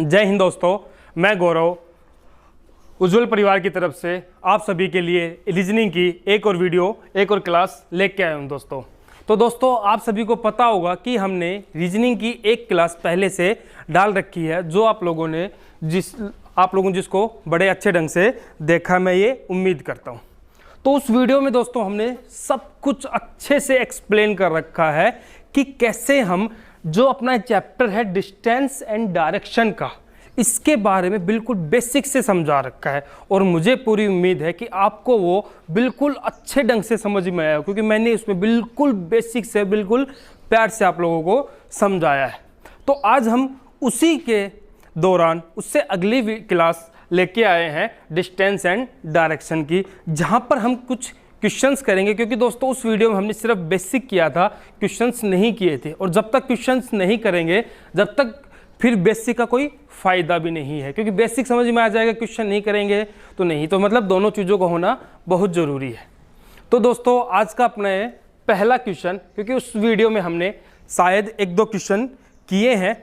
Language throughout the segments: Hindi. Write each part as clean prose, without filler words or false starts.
जय हिंद दोस्तों, मैं गौरव उज्जवल परिवार की तरफ से आप सभी के लिए रीजनिंग की एक और वीडियो, एक और क्लास लेके आया हूँ दोस्तों। तो दोस्तों आप सभी को पता होगा कि हमने रीजनिंग की एक क्लास पहले से डाल रखी है, जो आप लोगों ने जिसको बड़े अच्छे ढंग से देखा, मैं ये उम्मीद करता हूँ। तो उस वीडियो में दोस्तों हमने सब कुछ अच्छे से एक्सप्लेन कर रखा है कि कैसे हम जो अपना चैप्टर है डिस्टेंस एंड डायरेक्शन का, इसके बारे में बिल्कुल बेसिक से समझा रखा है। और मुझे पूरी उम्मीद है कि आपको वो बिल्कुल अच्छे ढंग से समझ में आया, क्योंकि मैंने उसमें बिल्कुल बेसिक से बिल्कुल प्यार से आप लोगों को समझाया है। तो आज हम उसी के दौरान उससे अगली क्लास लेके आए हैं डिस्टेंस एंड डायरेक्शन की, जहां पर हम कुछ क्वेश्चंस करेंगे। क्योंकि दोस्तों उस वीडियो में हमने सिर्फ बेसिक किया था, क्वेश्चंस नहीं किए थे। और जब तक क्वेश्चंस नहीं करेंगे, जब तक फिर बेसिक का कोई फायदा भी नहीं है, क्योंकि बेसिक समझ में आ जाएगा, क्वेश्चन नहीं करेंगे तो नहीं। तो मतलब दोनों चीज़ों का होना बहुत ज़रूरी है। तो दोस्तों आज का अपना पहला क्वेश्चन, क्योंकि उस वीडियो में हमने शायद एक दो क्वेश्चन किए हैं,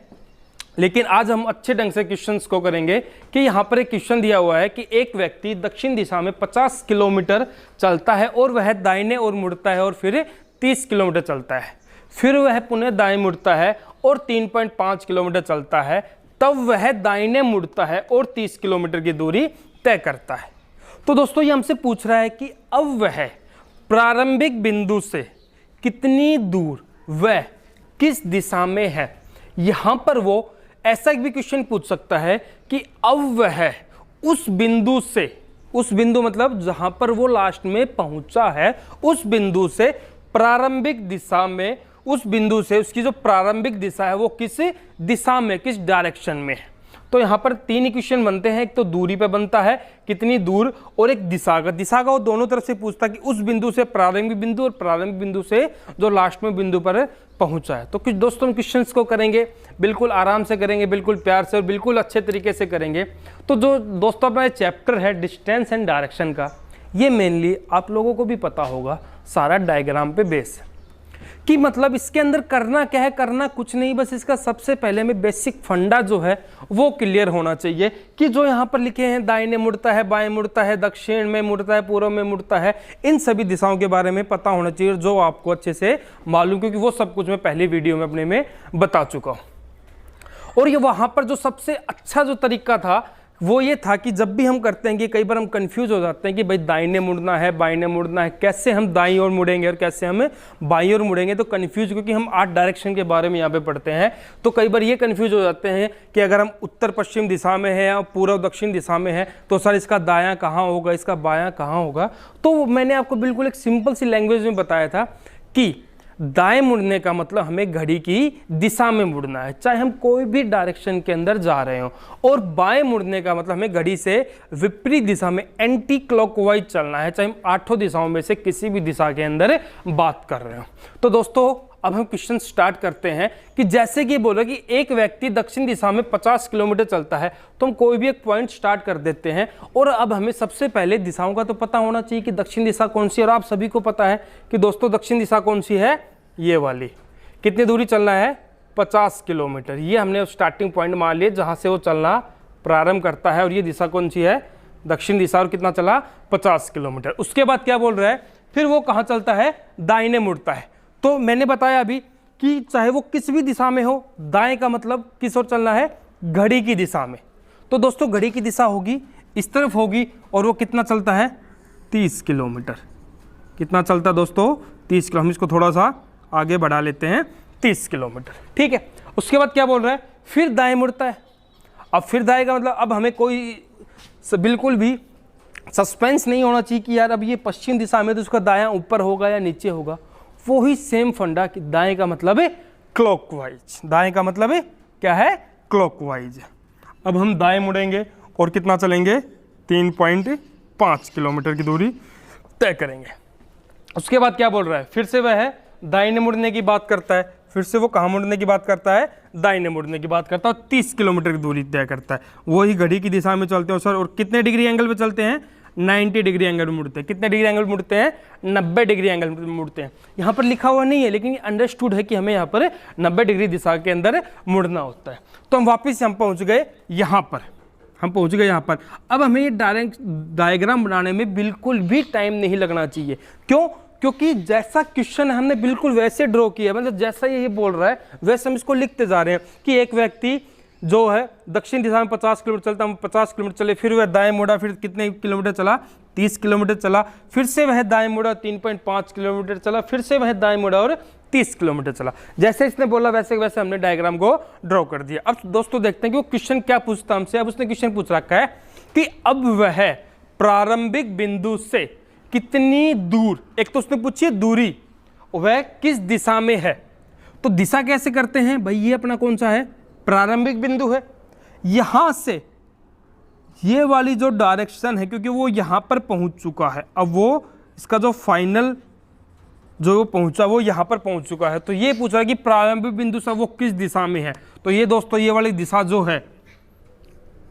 लेकिन आज हम अच्छे ढंग से क्वेश्चंस को करेंगे। कि यहाँ पर एक क्वेश्चन दिया हुआ है कि एक व्यक्ति दक्षिण दिशा में 50 किलोमीटर चलता है और वह दाहिने ओर मुड़ता है और फिर 30 किलोमीटर चलता है। फिर वह पुनः दाएं मुड़ता है और 3.5 किलोमीटर चलता है। तब वह दाहिने मुड़ता है और 30 किलोमीटर की दूरी तय करता है। तो दोस्तों ये हमसे पूछ रहा है कि अब वह प्रारंभिक बिंदु से कितनी दूर वह किस दिशा में है। यहाँ पर वो ऐसा भी क्वेश्चन पूछ सकता है कि अब वह उस बिंदु मतलब जहां पर वो लास्ट में पहुंचा है, उस बिंदु से प्रारंभिक दिशा में, उस बिंदु से उसकी जो प्रारंभिक दिशा है वो किस दिशा में, किस डायरेक्शन में है। तो यहाँ पर तीन इक्वेशन बनते हैं। एक तो दूरी पे बनता है कितनी दूर, और एक दिशा का वो दोनों तरफ से पूछता है कि उस बिंदु से प्रारंभिक बिंदु और प्रारंभिक बिंदु से जो लास्ट में बिंदु पर पहुंचा है। तो कुछ दोस्तों हम क्वेश्चंस को करेंगे, बिल्कुल आराम से करेंगे, बिल्कुल प्यार से और बिल्कुल अच्छे तरीके से करेंगे। तो जो दोस्तों अपना चैप्टर है डिस्टेंस एंड डायरेक्शन का, ये मेनली आप लोगों को भी पता होगा सारा डायग्राम पे बेस है। कि मतलब इसके अंदर करना क्या है, करना कुछ नहीं, बस इसका सबसे पहले में बेसिक फंडा जो है वो क्लियर होना चाहिए। कि जो यहाँ पर लिखे हैं दाहिने मुड़ता है, बाएं मुड़ता है, दक्षिण में मुड़ता है, पूर्व में मुड़ता है, इन सभी दिशाओं के बारे में पता होना चाहिए, जो आपको अच्छे से मालूम, क्योंकि वो सब कुछ मैं पहले वीडियो में अपने में बता चुका हूँ। और ये वहाँ पर जो सबसे अच्छा जो तरीका था वो ये था कि जब भी हम करते हैं कि कई बार हम कंफ्यूज हो जाते हैं कि भाई दाहिने मुड़ना है, बाएं मुड़ना है, कैसे हम दाईं ओर मुड़ेंगे और कैसे हम बाईं ओर मुड़ेंगे। तो कंफ्यूज, क्योंकि हम 8 डायरेक्शन के बारे में यहाँ पे पढ़ते हैं, तो कई बार ये कंफ्यूज हो जाते हैं कि अगर हम उत्तर पश्चिम दिशा में है या पूर्व दक्षिण दिशा में है तो सर इसका दायां कहाँ होगा, इसका बायां कहाँ होगा। तो मैंने आपको बिल्कुल एक सिंपल सी लैंग्वेज में बताया था कि दाएं मुड़ने का मतलब हमें घड़ी की दिशा में मुड़ना है, चाहे हम कोई भी डायरेक्शन के अंदर जा रहे हो। और बाएं मुड़ने का मतलब हमें घड़ी से विपरीत दिशा में एंटी क्लॉकवाइज चलना है, चाहे हम 8 दिशाओं में से किसी भी दिशा के अंदर बात कर रहे हो। तो दोस्तों अब हम क्वेश्चन स्टार्ट करते हैं। कि जैसे कि बोला कि एक व्यक्ति दक्षिण दिशा में 50 किलोमीटर चलता है, तो हम कोई भी एक पॉइंट स्टार्ट कर देते हैं। और अब हमें सबसे पहले दिशाओं का तो पता होना चाहिए कि दक्षिण दिशा कौन सी है। और आप सभी को पता है कि दोस्तों दक्षिण दिशा कौन सी है, ये वाली। कितनी दूरी चलना है, 50 किलोमीटर। ये हमने स्टार्टिंग पॉइंट मान लिया जहाँ से वो चलना प्रारंभ करता है। और ये दिशा कौन सी है, दक्षिण दिशा। और कितना चला, 50 किलोमीटर। उसके बाद क्या बोल रहा है, फिर वो कहाँ चलता है, दाहिने मुड़ता है। तो मैंने बताया अभी कि चाहे वो किस भी दिशा में हो, दाएं का मतलब किस ओर चलना है, घड़ी की दिशा में। तो दोस्तों घड़ी की दिशा होगी इस तरफ होगी, और वो कितना चलता है, 30 किलोमीटर। कितना चलता है दोस्तों, 30 किलो। हम इसको थोड़ा सा आगे बढ़ा लेते हैं, 30 किलोमीटर, ठीक है। उसके बाद क्या बोल रहा है, फिर दाएं मुड़ता है। अब फिर दाएं का मतलब अब हमें कोई बिल्कुल भी सस्पेंस नहीं होना चाहिए कि यार अब ये पश्चिम दिशा में तो उसका दायां ऊपर होगा या नीचे होगा। वो ही सेम फंडा कि दाएं का मतलब है क्लॉकवाइज। दाएं का मतलब है क्या है, क्लॉकवाइज। अब हम दाएं मुड़ेंगे और कितना चलेंगे, 3.5 किलोमीटर की दूरी तय करेंगे। उसके बाद क्या बोल रहा है, फिर से वह है दाहिने मुड़ने की बात करता है। फिर से वो कहाँ मुड़ने की बात करता है, दाहिने मुड़ने की बात करता है, और 30 किलोमीटर की दूरी तय करता है। वही घड़ी की दिशा में चलते हैं सर, और कितने डिग्री एंगल पे चलते हैं, 90 डिग्री एंगल में मुड़ते हैं। कितने डिग्री एंगल में मुड़ते हैं? 90 डिग्री एंगल में मुड़ते हैं। यहाँ पर लिखा हुआ नहीं है, लेकिन अंडरस्टूड है कि हमें यहाँ पर 90 डिग्री दिशा के अंदर मुड़ना होता है। तो हम वापस हम पहुँच गए यहाँ पर, अब हमें ये डायग्राम बनाने में बिल्कुल भी टाइम नहीं लगना चाहिए। क्यों? क्योंकि जैसा क्वेश्चन हमने बिल्कुल वैसे ड्रॉ किया, मतलब जैसा ये बोल रहा है वैसे हम इसको लिखते जा रहे हैं कि एक व्यक्ति जो है दक्षिण दिशा में 50 किलोमीटर चलता, हम 50 किलोमीटर चले, फिर वह दाएं मुड़ा, फिर कितने किलोमीटर चला? 30 किलोमीटर चला, फिर से वह दाएं मुड़ा, 3.5 किलोमीटर चला, फिर से वह दाएं मुड़ा और 30 किलोमीटर चला। जैसे इसने बोला वैसे वैसे हमने डायग्राम को ड्रॉ कर दिया। अब दोस्तों देखते हैं कि वो क्वेश्चन क्या पूछता हमसे। अब उसने क्वेश्चन पूछ रखा है कि अब वह प्रारंभिक बिंदु से कितनी दूर, एक तो उसने पूछी है दूरी, वह किस दिशा में है। तो दिशा कैसे करते हैं भाई? ये अपना कौन सा है? प्रारंभिक बिंदु है। यहां से ये वाली जो डायरेक्शन है, क्योंकि वो यहां पर पहुंच चुका है, अब वो इसका जो फाइनल जो वो पहुंचा वो यहां पर पहुंच चुका है। तो ये पूछ रहा है कि प्रारंभिक बिंदु से वो किस दिशा में है। तो ये दोस्तों ये वाली दिशा जो है,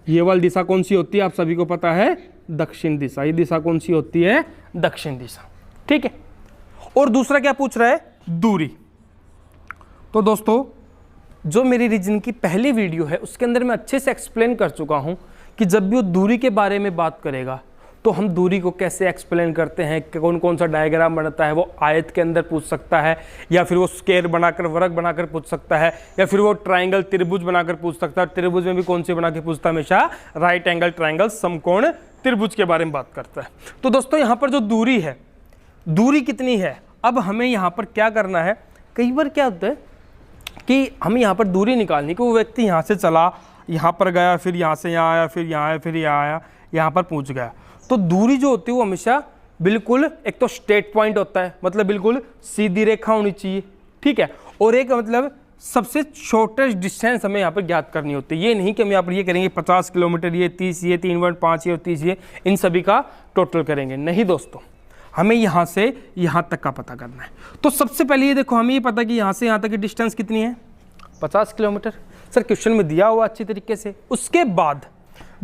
ये वाली दिशा कौन सी होती है? आप सभी को पता है, दक्षिण दिशा। ये दिशा कौन सी होती है? दक्षिण दिशा। ठीक है। और दूसरा क्या पूछ रहा है? दूरी। तो दोस्तों जो मेरी रीजनिंग की पहली वीडियो है उसके अंदर मैं अच्छे से एक्सप्लेन कर चुका हूं कि जब भी वो दूरी के बारे में बात करेगा तो हम दूरी को कैसे एक्सप्लेन करते हैं, कौन कौन सा डायग्राम बनता है। वो आयत के अंदर पूछ सकता है, या फिर वो स्क्वायर बनाकर, वर्ग बनाकर पूछ सकता है, या फिर वो ट्राइंगल त्रिभुज बनाकर पूछ सकता है। त्रिभुज में भी कौन से बना के पूछता है? हमेशा राइट एंगल ट्राइंगल समकोण त्रिभुज के बारे में बात करता है। तो दोस्तों यहाँ पर जो दूरी है, दूरी कितनी है? अब हमें यहाँ पर क्या करना है, कई बार क्या होता है कि हमें यहाँ पर दूरी निकालनी, कि वो व्यक्ति यहाँ से चला, यहाँ पर गया, फिर यहाँ से यहाँ आया, फिर यहाँ आया, फिर यहाँ आया, यहाँ पर पहुँच गया। तो दूरी जो होती है वो हमेशा बिल्कुल, एक तो स्ट्रेट पॉइंट होता है, मतलब बिल्कुल सीधी रेखा होनी चाहिए। ठीक है। और एक मतलब सबसे शॉर्टेस्ट डिस्टेंस हमें यहाँ पर ज्ञात करनी होती है। ये नहीं कि हम यहाँ पर ये करेंगे 50 किलोमीटर, ये 30, ये 3.5, ये और 30, ये इन सभी का टोटल करेंगे। नहीं दोस्तों, हमें यहाँ से यहाँ तक का पता करना है। तो सबसे पहले ये देखो, हमें ये पता कि यहाँ से यहाँ तक की डिस्टेंस कितनी है? 50 किलोमीटर। सर क्वेश्चन में दिया हुआ अच्छी तरीके से। उसके बाद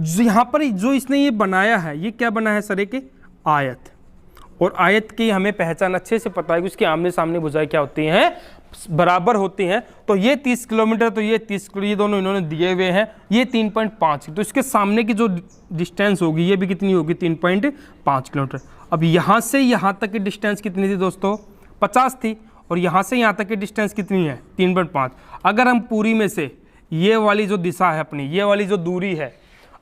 यहाँ पर जो इसने ये बनाया है, ये क्या बना है सर? एक आयत। और आयत की हमें पहचान अच्छे से पता है कि उसकी आमने सामने भुजाएं क्या होती हैं? बराबर होती हैं। तो ये 30 किलोमीटर, तो ये 30 किलोमीटर, ये दोनों इन्होंने दिए हुए हैं, ये 3.5। तो इसके सामने की जो डिस्टेंस होगी ये भी कितनी होगी? 3.5 किलोमीटर। अब यहाँ से यहाँ तक की डिस्टेंस कितनी थी दोस्तों? 50 थी। और यहाँ से यहाँ तक की डिस्टेंस कितनी है? 3.5। अगर हम पूरी में से ये वाली जो दिशा है अपनी, ये वाली जो दूरी है,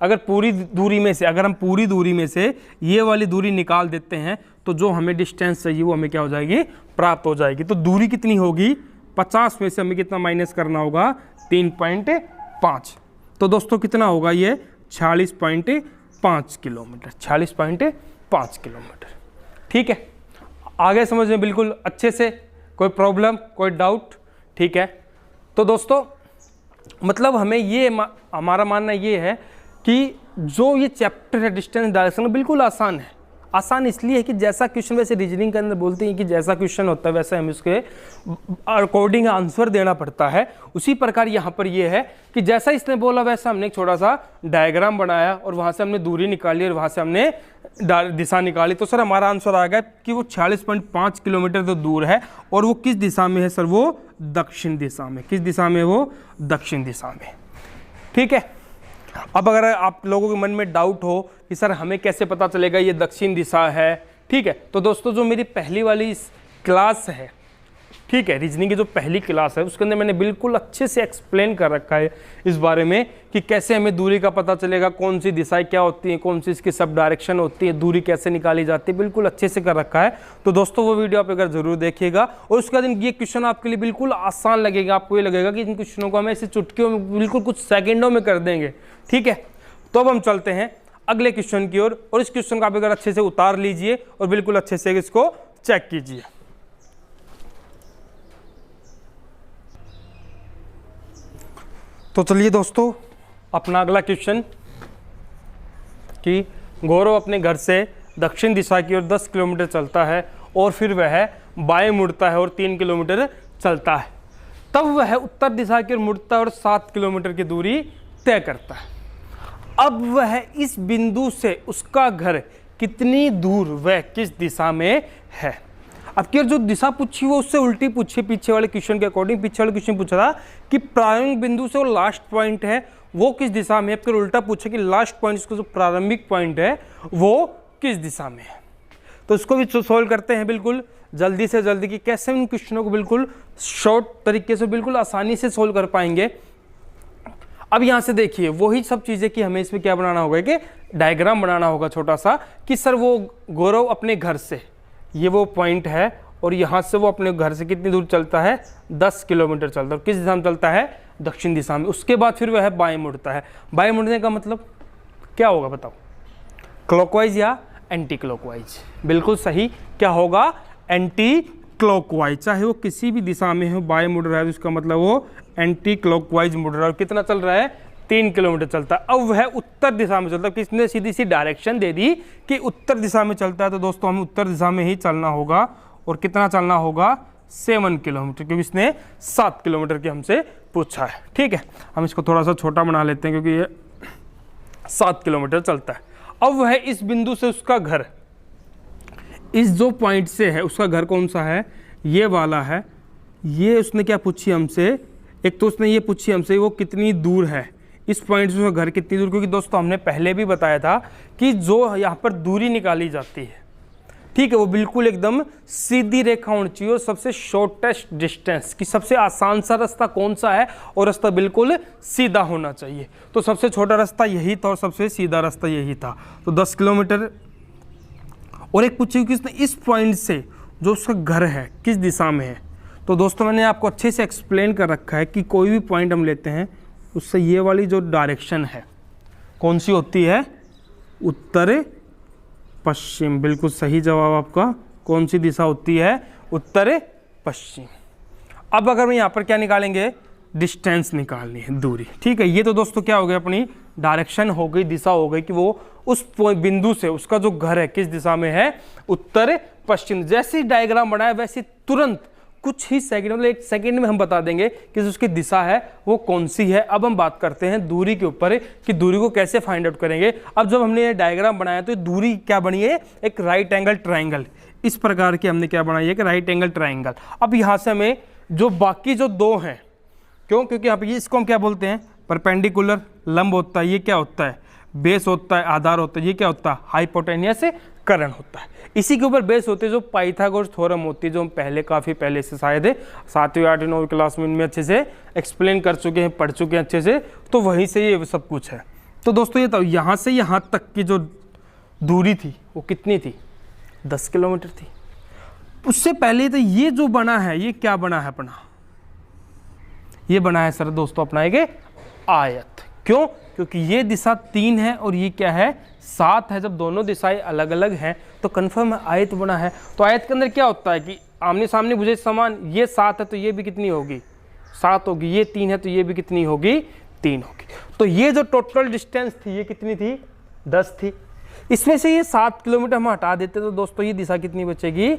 अगर पूरी दूरी में से, अगर हम पूरी दूरी में से ये वाली दूरी निकाल देते हैं तो जो हमें डिस्टेंस चाहिए वो हमें क्या हो जाएगी? प्राप्त हो जाएगी। तो दूरी कितनी होगी? 50 में से हमें कितना माइनस करना होगा? 3.5। तो दोस्तों कितना होगा ये? 46.5 किलोमीटर। 46.5 किलोमीटर। ठीक है। आगे समझ में बिल्कुल अच्छे से, कोई प्रॉब्लम, कोई डाउट? ठीक है। तो दोस्तों मतलब हमें ये हमारा मानना ये है कि जो ये चैप्टर है डिस्टेंस डायरेक्शन, बिल्कुल आसान है। आसान इसलिए है कि जैसा क्वेश्चन, वैसे रीजनिंग के अंदर बोलते हैं कि जैसा क्वेश्चन होता है वैसे हमें उसके अकॉर्डिंग आंसर देना पड़ता है। उसी प्रकार यहाँ पर ये है कि जैसा इसने बोला वैसा हमने एक छोटा सा डायग्राम बनाया और वहाँ से हमने दूरी निकाली और वहाँ से हमने दिशा निकाली। तो सर हमारा आंसर आ गया कि वो 46.5 किलोमीटर तो दूर है। और वो किस दिशा में है सर? वो दक्षिण दिशा में। किस दिशा में? वो दक्षिण दिशा में। ठीक है। अब अगर आप लोगों के मन में डाउट हो कि सर हमें कैसे पता चलेगा ये दक्षिण दिशा है, ठीक है, तो दोस्तों जो मेरी पहली वाली क्लास है, ठीक है, रीजनिंग की जो पहली क्लास है उसके अंदर मैंने बिल्कुल अच्छे से एक्सप्लेन कर रखा है इस बारे में कि कैसे हमें दूरी का पता चलेगा, कौन सी दिशाएं क्या होती हैं, कौन सी इसकी सब डायरेक्शन होती है, दूरी कैसे निकाली जाती है, बिल्कुल अच्छे से कर रखा है। तो दोस्तों वो वीडियो आप अगर जरूर देखिएगा। और उसके बाद ये क्वेश्चन आपके लिए बिल्कुल आसान लगेगा। आपको ये लगेगा कि इन क्वेश्चनों को हमें ऐसे चुटकियों में बिल्कुल कुछ सेकेंडों में कर देंगे। ठीक है। तो अब हम चलते हैं अगले क्वेश्चन की ओर। और इस क्वेश्चन को आप अगर अच्छे से उतार लीजिए और बिल्कुल अच्छे से इसको चेक कीजिए। तो चलिए दोस्तों अपना अगला क्वेश्चन कि गौरव अपने घर से दक्षिण दिशा की ओर 10 किलोमीटर चलता है और फिर वह बाएं मुड़ता है और 3 किलोमीटर चलता है। तब वह उत्तर दिशा की ओर मुड़ता है और 7 किलोमीटर की दूरी तय करता है। अब वह इस बिंदु से उसका घर कितनी दूर वह किस दिशा में है। अब की जो दिशा पूछी वो उससे उल्टी पूछी, पीछे वाले क्वेश्चन के अकॉर्डिंग। पीछे वाले क्वेश्चन पूछा था कि प्रारंभिक बिंदु से वो लास्ट पॉइंट है वो किस दिशा में है। फिर उल्टा पूछे कि लास्ट पॉइंट, उसका जो प्रारंभिक पॉइंट है वो किस दिशा में है। तो इसको भी सोल्व करते हैं बिल्कुल जल्दी से जल्दी कि कैसे इन क्वेश्चनों को बिल्कुल शॉर्ट तरीके से बिल्कुल आसानी से सोल्व कर पाएंगे। अब यहाँ से देखिए वही सब चीज़ें कि हमें इसमें क्या बनाना होगा कि डायग्राम बनाना होगा छोटा सा कि सर वो गौरव अपने घर से, ये वो पॉइंट है और यहाँ से वो अपने घर से कितनी दूर चलता है, 10 किलोमीटर चलता है। और किस दिशा में चलता है, दक्षिण दिशा में। उसके बाद फिर वह बाएं मुड़ता है। बाएं मुड़ने का मतलब क्या होगा बताओ, क्लॉकवाइज या एंटी क्लॉकवाइज। बिल्कुल सही, क्या होगा, एंटी क्लॉकवाइज। चाहे वो किसी भी दिशा में हो, बाएं मुड़ रहा है तो इसका मतलब वो एंटी क्लॉकवाइज मुड़ रहा है। और कितना चल रहा है, 3 किलोमीटर चलता है। अब वह उत्तर दिशा में चलता है, किसने सीधी सी डायरेक्शन दे दी कि उत्तर दिशा में चलता है। तो दोस्तों हमें उत्तर दिशा में ही चलना होगा। और कितना चलना होगा, 7 किलोमीटर, क्योंकि इसने 7 किलोमीटर की हमसे पूछा है। ठीक है, हम इसको थोड़ा सा छोटा बना लेते हैं क्योंकि ये 7 किलोमीटर चलता है। अब वह इस बिंदु से उसका घर, इस जो पॉइंट से है उसका घर कौन सा है, ये वाला है। ये उसने क्या पूछी हमसे, एक तो उसने ये पूछी हमसे वो कितनी दूर है इस पॉइंट से उसका घर कितनी दूर। क्योंकि दोस्तों हमने पहले भी बताया था कि जो यहाँ पर दूरी निकाली जाती है, ठीक है, वो बिल्कुल एकदम सीधी रेखा होनी चाहिए और सबसे शॉर्टेस्ट डिस्टेंस की सबसे आसान सा रास्ता कौन सा है, और रास्ता बिल्कुल सीधा होना चाहिए। तो सबसे छोटा रास्ता यही था और सबसे सीधा रास्ता यही था। तो 10 किलोमीटर। और एक पूछिए कि इसने इस पॉइंट से जो उसका घर है किस दिशा में है। तो दोस्तों मैंने आपको अच्छे से एक्सप्लेन कर रखा है कि कोई भी पॉइंट हम लेते हैं उससे ये वाली जो डायरेक्शन है कौन सी होती है, उत्तर पश्चिम। बिल्कुल सही जवाब आपका, कौन सी दिशा होती है, उत्तर पश्चिम। अब अगर मैं यहाँ पर क्या निकालेंगे, डिस्टेंस निकालनी है, दूरी। ठीक है, ये तो दोस्तों क्या हो गया, अपनी डायरेक्शन हो गई, दिशा हो गई कि वो उस बिंदु से उसका जो घर है किस दिशा में है, उत्तर पश्चिम। जैसे ही डायग्राम बनाया वैसे तुरंत कुछ ही सेकंड, मतलब 1 सेकंड में हम बता देंगे कि उसकी दिशा है वो कौन सी है। अब हम बात करते हैं दूरी के ऊपर कि दूरी को कैसे फाइंड आउट करेंगे। अब जब हमने ये डायग्राम बनाया तो दूरी क्या बनी है, एक राइट एंगल ट्राइंगल। इस प्रकार की हमने क्या बनाई है कि राइट एंगल ट्राइंगल। अब यहाँ से हमें जो बाकी जो 2 हैं, क्यों, क्योंकि यहाँ पे इसको हम क्या बोलते हैं, परपेंडिकुलर, लंब होता है, ये क्या होता है, बेस होता है, आधार होता है, ये क्या होता है, हाइपोटेनियस करण होता है। इसी के ऊपर बेस होते हैं जो पाइथागोरस थ्योरम होती है, जो हम पहले काफ़ी पहले से शायद 7वीं 8वीं 9वीं क्लास में इनमें अच्छे से एक्सप्लेन कर चुके हैं, पढ़ चुके हैं अच्छे से। तो वहीं से ये सब कुछ है। तो दोस्तों ये तो यहाँ से यहाँ तक की जो दूरी थी वो कितनी थी, 10 किलोमीटर थी। उससे पहले तो ये जो बना है, ये क्या बना है अपना, ये बना है सर दोस्तों अपना एक आयत। क्यों, क्योंकि ये दिशा 3 है और ये क्या है, 7 है। जब दोनों दिशाएं अलग अलग हैं तो कन्फर्म आयत बना है। तो आयत के अंदर क्या होता है कि आमने सामने भुजाएं समान, ये 7 है तो ये भी कितनी होगी, 7 होगी। ये 3 है तो ये भी कितनी होगी, 3 होगी। तो ये जो टोटल डिस्टेंस थी ये कितनी थी, 10 थी। इसमें से ये 7 किलोमीटर हम हटा देते तो दोस्तों ये दिशा कितनी बचेगी,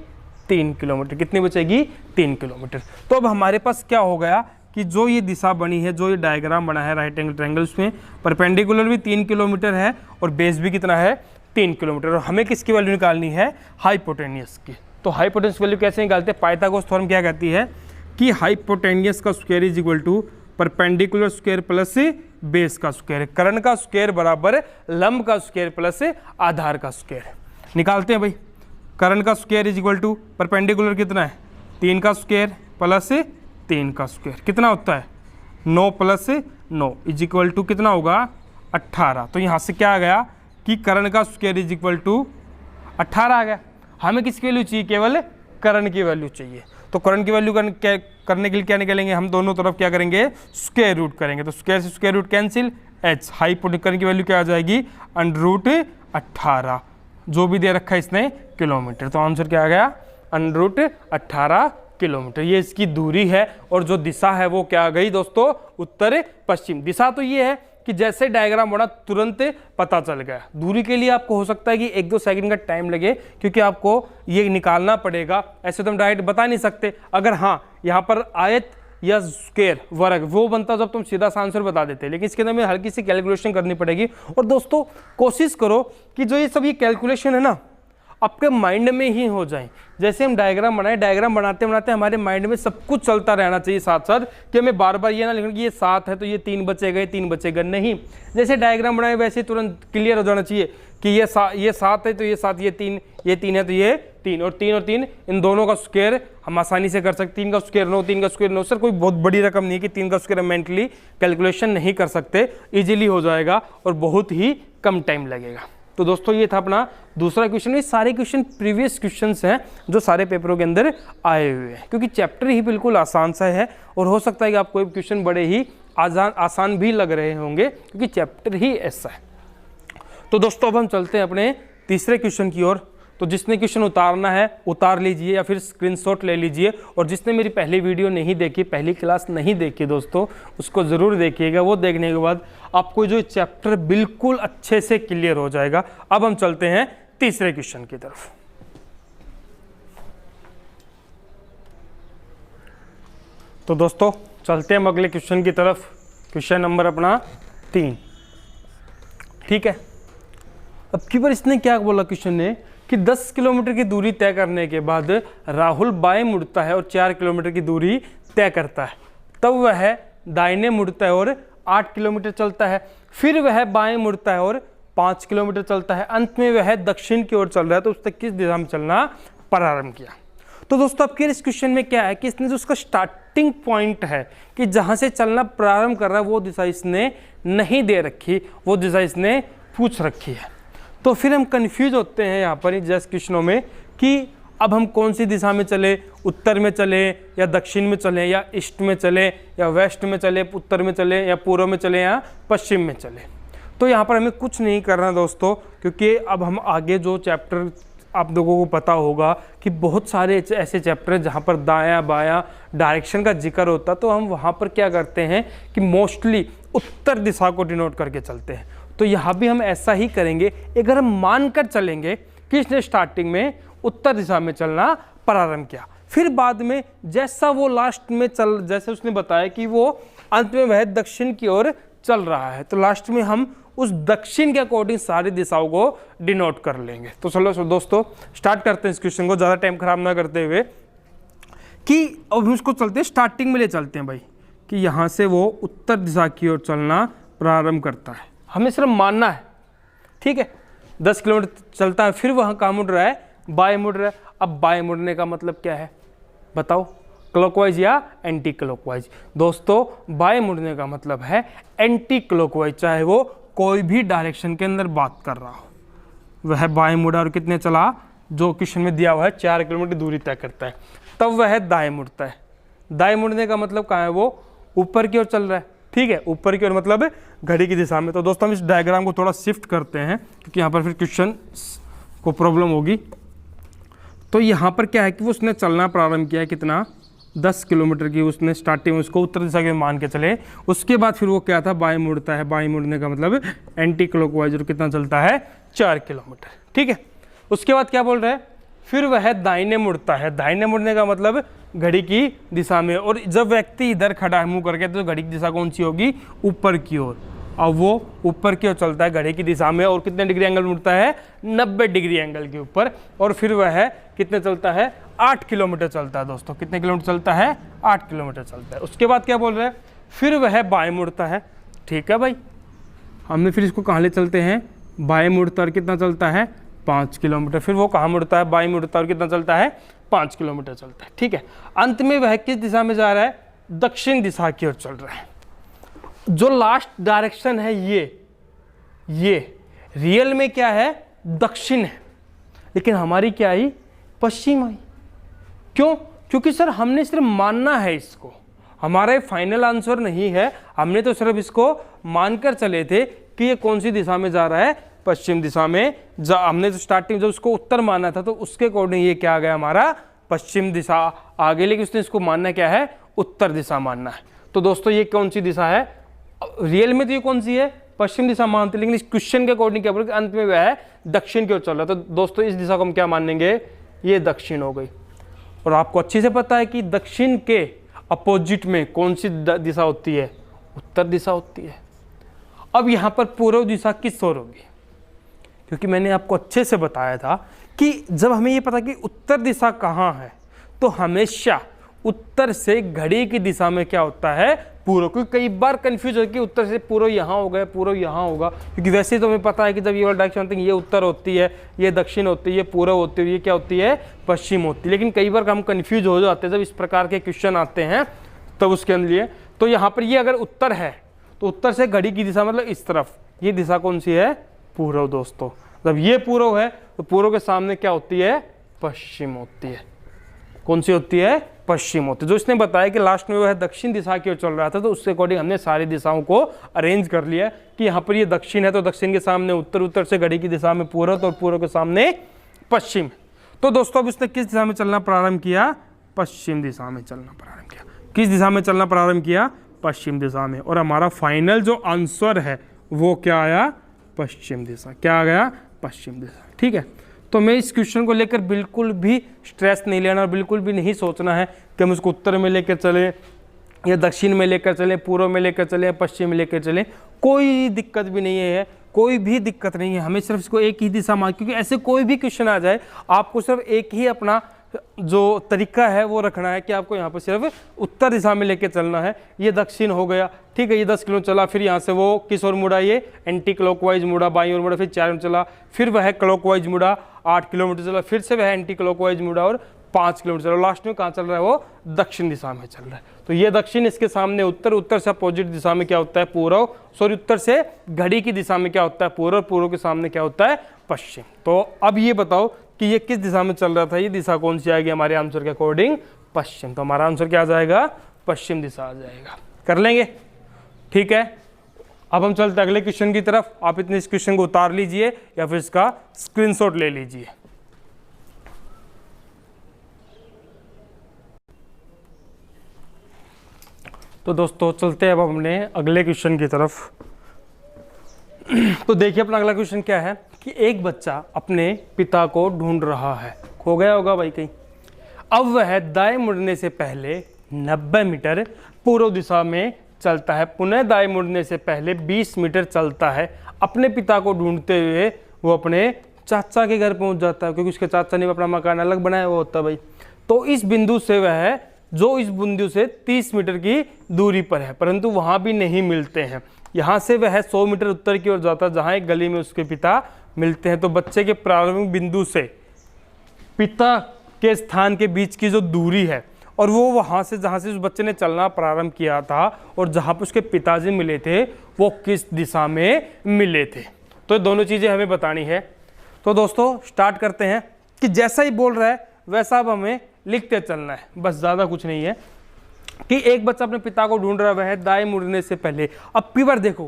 3 किलोमीटर। कितनी बचेगी, 3 किलोमीटर। तो अब हमारे पास क्या हो गया कि जो ये दिशा बनी है, जो ये डायग्राम बना है राइट एंगल ट्रायंगल, उसमें परपेंडिकुलर भी 3 किलोमीटर है और बेस भी कितना है, 3 किलोमीटर। और हमें किसकी वैल्यू निकालनी है, हाइपोटेनियस की। तो हाइपोटेनियस वैल्यू कैसे निकालते हैं, पाइथागोरस थ्योरम क्या कहती है कि हाइपोटेनियस का square is equal to perpendicular square plus base का स्क्वायर। कर्ण का स्क्वायर बराबर लंब का स्क्वायर प्लस आधार का स्क्वायर। निकालते हैं भाई, कर्ण का square is equal to perpendicular कितना है, 3 का स्क्वायर प्लस 3 का स्क्वायर कितना होता है, 9 प्लस 9 इज इक्वल टू कितना होगा, 18। तो यहाँ से क्या आ गया कि कर्ण का स्क्वायर इज इक्वल टू 18 आ गया। हमें किसकी वैल्यू चाहिए, केवल कर्ण की वैल्यू चाहिए। तो कर्ण की वैल्यू करने के लिए क्या निकालेंगे, हम दोनों तरफ क्या करेंगे, स्क्वायर रूट करेंगे। तो स्क्वायर से square root cancel, h hypotenuse कर्ण की वैल्यू क्या आ जाएगी, √18, जो भी दे रखा है इसने किलोमीटर। तो आंसर क्या आ गया, √18 किलोमीटर। ये इसकी दूरी है और जो दिशा है वो क्या आ गई दोस्तों, उत्तर पश्चिम। दिशा तो ये है कि जैसे डायग्राम बना तुरंत पता चल गया। दूरी के लिए आपको हो सकता है कि 1-2 सेकंड का टाइम लगे, क्योंकि आपको ये निकालना पड़ेगा। ऐसे तो हम डायरेक्ट बता नहीं सकते। अगर हाँ यहाँ पर आयत या स्क्वायर वर्ग वो बनता जब तुम सीधा सा आंसर बता देते, लेकिन इसके अंदर हमें हल्की सी कैलकुलेशन करनी पड़ेगी। और दोस्तों कोशिश करो कि जो ये सब ये कैलकुलेशन है ना आपके माइंड में ही हो जाए। जैसे हम डायग्राम बनाए, डायग्राम बनाते बनाते हमारे माइंड में सब कुछ चलता रहना चाहिए साथ साथ, कि हमें बार बार ये ना लिखना कि ये 7 है तो ये 3 बचेगा, ये 3 बचेगा, नहीं। जैसे डायग्राम बनाए वैसे तुरंत क्लियर हो जाना चाहिए कि ये 7 है तो ये 7, ये 3 है तो ये 3, और 3 इन दोनों का स्क्वायर हम आसानी से कर सकते। 3 का स्क्वायर 9, 3 का स्क्वायर 9। सर कोई बहुत बड़ी रकम नहीं है कि 3 का स्क्वायर मेंटली कैलकुलेशन नहीं कर सकते, इजीली हो जाएगा और बहुत ही कम टाइम लगेगा। तो दोस्तों ये था अपना दूसरा क्वेश्चन। ये सारे क्वेश्चन प्रीवियस क्वेश्चंस हैं जो सारे पेपरों के अंदर आए हुए हैं, क्योंकि चैप्टर ही बिल्कुल आसान सा है और हो सकता है कि आपको क्वेश्चन बड़े ही आसान भी लग रहे होंगे क्योंकि चैप्टर ही ऐसा है। तो दोस्तों अब हम चलते हैं अपने तीसरे क्वेश्चन की ओर। तो जिसने क्वेश्चन उतारना है उतार लीजिए या फिर स्क्रीनशॉट ले लीजिए, और जिसने मेरी पहली वीडियो नहीं देखी, पहली क्लास नहीं देखी दोस्तों, उसको ज़रूर देखिएगा। वो देखने के बाद आपको जो चैप्टर बिल्कुल अच्छे से क्लियर हो जाएगा। अब हम चलते हैं तीसरे क्वेश्चन की तरफ। तो दोस्तों चलते हैं हम अगले क्वेश्चन की तरफ। क्वेश्चन नंबर अपना 3, ठीक है। अब की बार इसने क्या बोला क्वेश्चन ने कि 10 किलोमीटर की दूरी तय करने के बाद राहुल बाएं मुड़ता है और 4 किलोमीटर की दूरी तय करता है, तब वह दाहिने मुड़ता है और 8 किलोमीटर चलता है, फिर वह बाएं मुड़ता है और 5 किलोमीटर चलता है, अंत में वह दक्षिण की ओर चल रहा है, तो उसने किस दिशा में चलना प्रारंभ किया। तो दोस्तों अब इस क्वेश्चन में क्या है कि इसने जो उसका स्टार्टिंग पॉइंट है कि जहां से चलना प्रारंभ कर रहा है वो दिशा इसने नहीं दे रखी, वो दिशा इसने पूछ रखी है। तो फिर हम कंफ्यूज होते हैं यहाँ पर जैसे क्वेश्चनों में कि अब हम कौन सी दिशा में चले, उत्तर में चले या दक्षिण में चले या ईस्ट में चले या वेस्ट में चले, उत्तर में चले या पूर्व में चले या पश्चिम में चले। तो यहाँ पर हमें कुछ नहीं करना दोस्तों, क्योंकि अब हम आगे जो चैप्टर आप लोगों को पता होगा कि बहुत सारे ऐसे चैप्टर हैं जहाँ पर दायां बायां डायरेक्शन का जिक्र होता, तो हम वहाँ पर क्या करते हैं कि मोस्टली उत्तर दिशा को डिनोट करके चलते हैं। तो यहाँ भी हम ऐसा ही करेंगे। अगर हम मानकर चलेंगे कि इसने स्टार्टिंग में उत्तर दिशा में चलना प्रारंभ किया, फिर बाद में जैसा वो लास्ट में जैसे उसने बताया कि वो अंत में वह दक्षिण की ओर चल रहा है, तो लास्ट में हम उस दक्षिण के अकॉर्डिंग सारी दिशाओं को डिनोट कर लेंगे। तो चलो दोस्तों स्टार्ट करते हैं इस क्वेश्चन को, ज़्यादा टाइम खराब ना करते हुए, कि अब हम उसको चलते हैं स्टार्टिंग में ले चलते हैं भाई, कि यहाँ से वो उत्तर दिशा की ओर चलना प्रारंभ करता है। हमें सिर्फ मानना है, ठीक है। 10 किलोमीटर चलता है, फिर वहाँ कहाँ मुड़ रहा है, बाएं मुड़ रहा है। अब बाएं मुड़ने का मतलब क्या है बताओ, क्लॉकवाइज या एंटी क्लॉकवाइज? दोस्तों बाएं मुड़ने का मतलब है एंटी क्लॉकवाइज, चाहे वो कोई भी डायरेक्शन के अंदर बात कर रहा हो। वह बाएं मुड़ा और कितने चला, जो क्वेश्चन में दिया हुआ है 4 किलोमीटर दूरी तय करता है, तब वह दाएं मुड़ता है। दाएं मुड़ने का मतलब कहाँ है, वो ऊपर की ओर चल रहा है, ठीक है, ऊपर की ओर मतलब घड़ी की दिशा में। तो दोस्तों हम इस डायग्राम को थोड़ा शिफ्ट करते हैं क्योंकि यहाँ पर फिर क्वेश्चन को प्रॉब्लम होगी। तो यहाँ पर क्या है कि वो उसने चलना प्रारंभ किया है, कितना, 10 किलोमीटर की उसने स्टार्टिंग, उसको उत्तर दिशा के मान के चले। उसके बाद फिर वो क्या था, बाएं मुड़ता है। बाएं मुड़ने का मतलब एंटी क्लॉकवाइज, और कितना चलता है, 4 किलोमीटर, ठीक है। उसके बाद क्या बोल रहा है, फिर वह दाहिने मुड़ता है। दाहिने मुड़ने का मतलब घड़ी की दिशा में, और जब व्यक्ति इधर खड़ा है मुंह करके, तो घड़ी की दिशा कौन सी होगी, ऊपर की ओर। अब वो ऊपर की ओर चलता है घड़ी की दिशा में, और कितने डिग्री एंगल मुड़ता है, 90 डिग्री एंगल के ऊपर। और फिर वह कितने चलता है, 8 किलोमीटर चलता है दोस्तों। कितने किलोमीटर चलता है, 8 किलोमीटर चलता है। उसके बाद क्या बोल रहा है, फिर वह बाएं मुड़ता है, ठीक है भाई। हमने फिर इसको कहाँ ले चलते हैं, बाएं मुड़ता और कितना चलता है, 5 किलोमीटर। फिर वो कहाँ मुड़ता है, बाएं मुड़ता और कितना चलता है, 5 किलोमीटर चलता है, ठीक है। अंत में वह किस दिशा में जा रहा है, दक्षिण दिशा की ओर चल रहा है। जो लास्ट डायरेक्शन है ये रियल में क्या है, दक्षिण है, लेकिन हमारी क्या आई, पश्चिम आई। क्यों? क्योंकि सर हमने सिर्फ मानना है इसको, हमारा फाइनल आंसर नहीं है। हमने तो सिर्फ इसको मानकर चले थे कि ये कौन सी दिशा में जा रहा है, पश्चिम दिशा में। हमने तो स्टार्टिंग जब उसको उत्तर माना था, तो उसके अकॉर्डिंग ये क्या आ गया, हमारा पश्चिम दिशा आ गई, लेकिन उसने इसको मानना क्या है, उत्तर दिशा मानना है। तो दोस्तों ये कौन सी दिशा है, रियल में तो ये कौन सी है, पश्चिम दिशा मानते, लेकिन इस क्वेश्चन के अकॉर्डिंग क्या बोल, अंत में वह है दक्षिण की ओर चल रहा है। तो दोस्तों इस दिशा को हम क्या मानेंगे, ये दक्षिण हो गई। और आपको अच्छे से पता है कि दक्षिण के अपोजिट में कौन सी दिशा होती है? उत्तर दिशा होती है। अब यहाँ पर पूर्व दिशा किस ओर होगी? क्योंकि मैंने आपको अच्छे से बताया था कि जब हमें ये पता कि उत्तर दिशा कहाँ है तो हमेशा उत्तर से घड़ी की दिशा में क्या होता है? पूर्व। क्योंकि कई बार कंफ्यूज हो कि उत्तर से पूर्व यहाँ होगा, पूर्व यहाँ होगा, क्योंकि वैसे तो हमें पता है कि जब ये वाला डायरेक्शन होती है, ये उत्तर होती है, ये दक्षिण होती है, ये पूर्व होती है, ये क्या होती है? पश्चिम होती है। लेकिन कई बार हम कंफ्यूज हो जाते हैं जब इस प्रकार के क्वेश्चन आते हैं तब उसके लिए। तो यहाँ पर ये अगर उत्तर है तो उत्तर से घड़ी की दिशा मतलब इस तरफ, ये दिशा कौन सी है? पूर्व दोस्तों। जब ये पूर्व है तो पूर्व के सामने क्या होती है? पश्चिम होती है। कौन सी होती है? पश्चिम होती है। जो इसने बताया कि लास्ट में वो है दक्षिण दिशा की ओर चल रहा था, तो उसके अकॉर्डिंग हमने सारी दिशाओं को अरेंज कर लिया कि यहाँ पर ये दक्षिण है तो दक्षिण के सामने उत्तर, उत्तर से घड़ी की दिशा में पूर्व, तो पूर्व के सामने पश्चिम। तो दोस्तों अब उसने किस दिशा में चलना प्रारंभ किया? पश्चिम दिशा में चलना प्रारंभ किया। किस दिशा में चलना प्रारंभ किया? पश्चिम दिशा में। और हमारा फाइनल जो आंसर है वो क्या आया? पश्चिम दिशा। क्या आ गया? पश्चिम दिशा। ठीक है, तो मैं इस क्वेश्चन को लेकर बिल्कुल भी स्ट्रेस नहीं लेना और बिल्कुल भी नहीं सोचना है कि हम उसको उत्तर में लेकर चले या दक्षिण में लेकर चले, पूर्व में लेकर चले, पश्चिम में लेकर चले। कोई दिक्कत भी नहीं है, कोई भी दिक्कत नहीं है। हमें सिर्फ इसको एक ही दिशा मान, क्योंकि ऐसे कोई भी क्वेश्चन आ जाए आपको सिर्फ एक ही अपना जो तरीका है वो रखना है कि आपको यहाँ पर सिर्फ उत्तर दिशा में लेके चलना है। ये दक्षिण हो गया, ठीक है, ये 10 किलो चला, फिर यहाँ से वो किस ओर मुड़ा? ये एंटी क्लॉकवाइज मुड़ा, बाईं ओर मुड़ा, फिर 4 चला, फिर वह क्लॉकवाइज मुड़ा, 8 किलोमीटर चला, फिर से वह एंटी क्लॉकवाइज मुड़ा और 5 किलोमीटर चला। लास्ट में कहाँ चल रहा है? वो दक्षिण दिशा में चल रहा है। तो ये दक्षिण, इसके सामने उत्तर, उत्तर से अपोजिट दिशा में क्या होता है? पूर्व। सॉरी, उत्तर से घड़ी की दिशा में क्या होता है? पूर्व। पूर्व के सामने क्या होता है? पश्चिम। तो अब ये बताओ कि ये किस दिशा में चल रहा था? ये दिशा कौन सी आएगी हमारे आंसर के अकॉर्डिंग? पश्चिम। तो हमारा आंसर क्या आ जाएगा? पश्चिम दिशा आ जाएगा। कर लेंगे, ठीक है। अब हम चलते अगले क्वेश्चन की तरफ। आप इतने इस क्वेश्चन को उतार लीजिए या फिर इसका स्क्रीनशॉट ले लीजिए। तो दोस्तों चलते हैं अब हमने अगले क्वेश्चन की तरफ। तो देखिए अपना अगला क्वेश्चन क्या है कि एक बच्चा अपने पिता को ढूंढ रहा है। खो गया होगा भाई कहीं। अब वह दाएं मुड़ने से पहले 90 मीटर पूर्व दिशा में चलता है, पुनः दाएं मुड़ने से पहले 20 मीटर चलता है। अपने पिता को ढूंढते हुए वो अपने चाचा के घर पहुंच जाता है, क्योंकि उसके चाचा ने अपना मकान अलग बनाया हुआ होता है भाई। तो इस बिंदु से वह जो इस बिंदु से 30 मीटर की दूरी पर है, परंतु वहां भी नहीं मिलते हैं। यहाँ से वह 100 मीटर उत्तर की ओर जाता है, जहाँ एक गली में उसके पिता मिलते हैं। तो बच्चे के प्रारंभिक बिंदु से पिता के स्थान के बीच की जो दूरी है और वो वहाँ से जहाँ से उस बच्चे ने चलना प्रारंभ किया था और जहाँ पर उसके पिताजी मिले थे वो किस दिशा में मिले थे। तो दोनों चीज़ें हमें बतानी है। तो दोस्तों स्टार्ट करते हैं कि जैसा ही बोल रहा है वैसा अब हमें लिखते चलना है, बस ज़्यादा कुछ नहीं है। कि एक बच्चा अपने पिता को ढूंढ रहा है दाएं मुड़ने से पहले। अब की बार देखो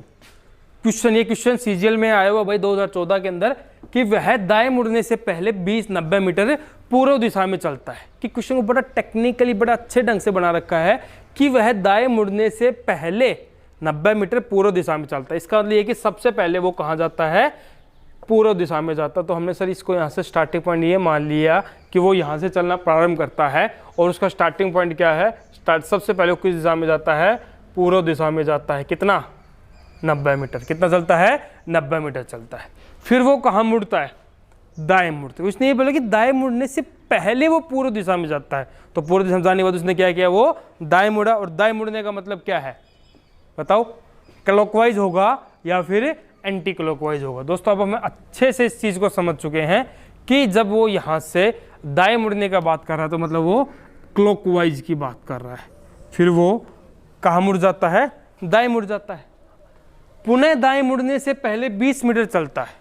क्वेश्चन, ये क्वेश्चन सीजीएल में आया हुआ भाई 2014 के अंदर कि वह दाएं मुड़ने से पहले 20-90 मीटर पूर्व दिशा में चलता है। कि क्वेश्चन को बड़ा टेक्निकली बड़ा अच्छे ढंग से बना रखा है कि वह दाएं मुड़ने से पहले 90 मीटर पूर्व दिशा में चलता है। इसका मतलब ये कि सबसे पहले वो कहाँ जाता है? पूर्व दिशा में जाता। तो हमने सर इसको यहाँ से स्टार्टिंग पॉइंट ये मान लिया कि वो यहाँ से चलना प्रारंभ करता है और उसका स्टार्टिंग पॉइंट क्या है? सबसे पहले वो किस दिशा में जाता है? पूर्व दिशा में जाता है। कितना? 90 मीटर। कितना चलता है? 90 मीटर चलता है। फिर वो कहाँ मुड़ता है? दाएं मुड़ते। उसने ये बोला कि दाएं मुड़ने से पहले वो पूर्व दिशा में जाता है। तो पूर्व दिशा में जाने के बाद उसने क्या किया? वो दाएं मुड़ा। और दाएं मुड़ने का मतलब क्या है बताओ? क्लॉकवाइज होगा या फिर एंटी क्लॉकवाइज होगा। दोस्तों अब हम अच्छे से इस चीज़ को समझ चुके हैं कि जब वो यहाँ से दाएं मुड़ने का बात कर रहा है तो मतलब वो क्लॉकवाइज की बात कर रहा है। फिर वो कहाँ मुड़ जाता है? दाएं मुड़ जाता है। पुनः दाएं मुड़ने से पहले 20 मीटर चलता है।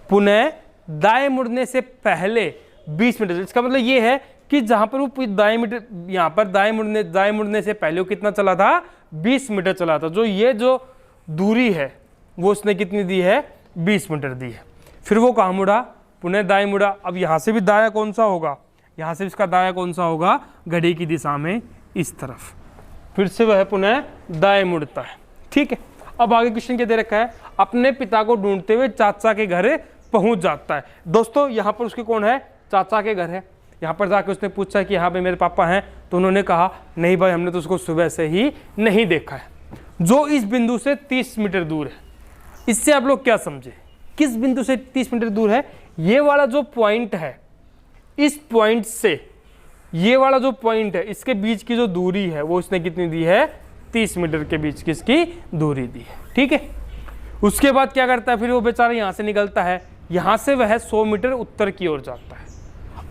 पुनः दाएं मुड़ने से पहले 20 मीटर। इसका मतलब ये है कि जहाँ पर वो दाएं मीटर, यहाँ पर दाएं मुड़ने से पहले वो कितना चला था? 20 मीटर चला था। जो ये जो दूरी है वो उसने कितनी दी है? 20 मीटर दी है। फिर वो कहाँ मुड़ा? पुनः दाएं मुड़ा। अब यहाँ से भी दाया कौन सा होगा? यहाँ से इसका दाया कौन सा होगा? घड़ी की दिशा में इस तरफ। फिर से वह पुनः दाएं मुड़ता है। ठीक है, अब आगे क्वेश्चन क्या दे रखा है? अपने पिता को ढूंढते हुए चाचा के घर पहुंच जाता है। दोस्तों यहाँ पर उसके कौन है? चाचा के घर है। यहाँ पर जाकर उसने पूछा कि हाँ भाई मेरे पापा हैं, तो उन्होंने कहा नहीं भाई हमने तो उसको सुबह से ही नहीं देखा है। जो इस बिंदु से 30 मीटर दूर है, इससे आप लोग क्या समझे, किस बिंदु से 30 मीटर दूर है, ये वाला जो पॉइंट है, इस पॉइंट से ये वाला जो पॉइंट है इसके बीच की जो दूरी है वो इसने कितनी दी है, 30 मीटर के बीच की इसकी दूरी दी है। ठीक है, उसके बाद क्या करता है, फिर वो बेचारा यहाँ से निकलता है, यहाँ से वह 100 मीटर उत्तर की ओर जाता है।